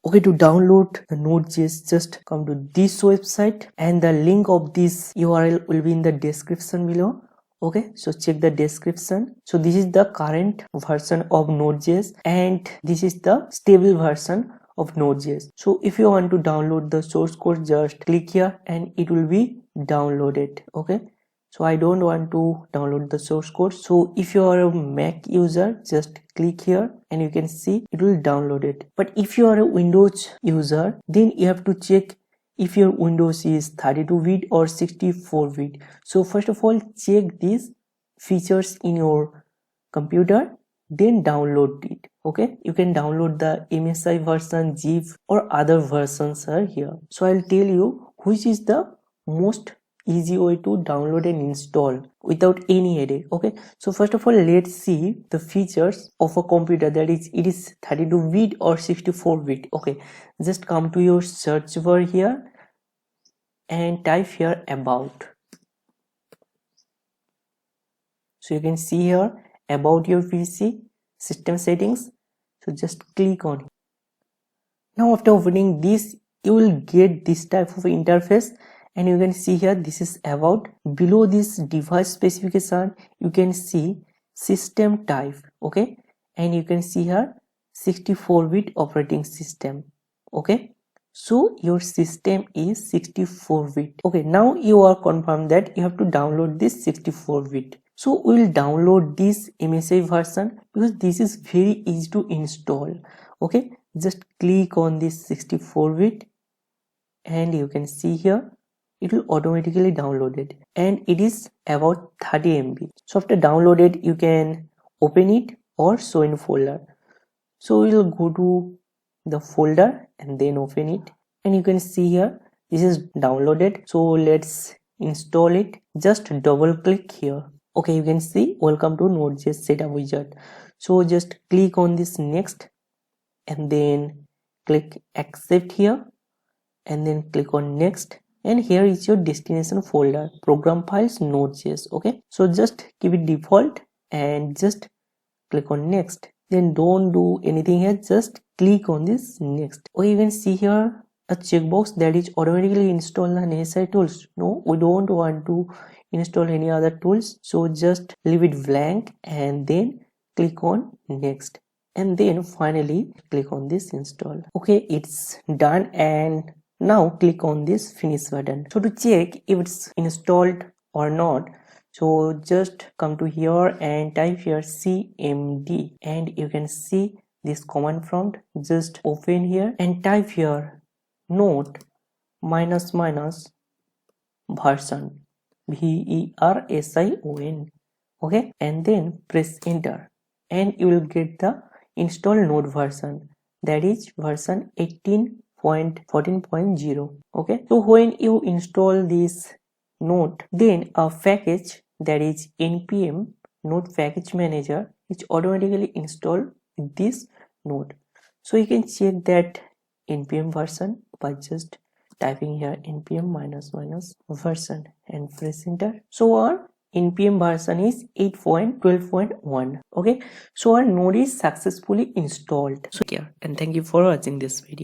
Okay, to download the Node.js, just come to this website and the link of this URL will be in the description below. Okay, so check the description. So this is the current version of Node.js and this is the stable version of Node.js. So if you want to download the source code, just click here and it will be downloaded. Okay, so I don't want to download the source code. So if you are a Mac user, just click here and you can see it will download it. But if you are a Windows user, then you have to check if your Windows is 32-bit or 64-bit. So first of all, check these features in your computer, then download it. Okay, you can download the MSI version, zip or other versions are here. So I'll tell you which is the most easy way to download and install without any headache. Okay, so first of all, let's see the features of a computer, that is it is 32-bit or 64-bit. Okay, just come to your search bar here and type here about. So you can see here about your PC, system settings. So just click on it. Now after opening this, you will get this type of interface. And you can see here this is about. Below this device specification you can see system type. Okay, and you can see here 64-bit operating system. Okay, so your system is 64-bit. Okay, now you are confirmed that you have to download this 64-bit. So we will download this MSI version because this is very easy to install. Okay, just click on this 64-bit and you can see here it will automatically download it and it is about 30 MB. So after downloaded, you can open it or show in folder. So we will go to the folder and then open it and you can see here this is downloaded. So let's install it. Just double click here. Okay, you can see welcome to Node.js setup wizard. So just click on this next and then click accept here and then click on next. And here is your destination folder, program files Node.js. Okay, so just keep it default and just click on next. Then don't do anything here, just click on this next. Or you can see here a checkbox that is automatically install the necessary tools. No, we don't want to install any other tools, so just leave it blank and then click on next. And then finally click on this install. Okay, it's done and now click on this finish button. So to check if it's installed or not, so just come to here and type here cmd and you can see this command prompt. Just open here and type here node --version version. Okay, and then press enter and you will get the install node version, that is version 18.14.0. okay, so when you install this node, then a package that is npm node package manager is automatically installed this node. So you can check that npm version by just typing here npm --version and press enter. So our npm version is 8.12.1. okay, so our node is successfully installed. So here, and thank you for watching this video.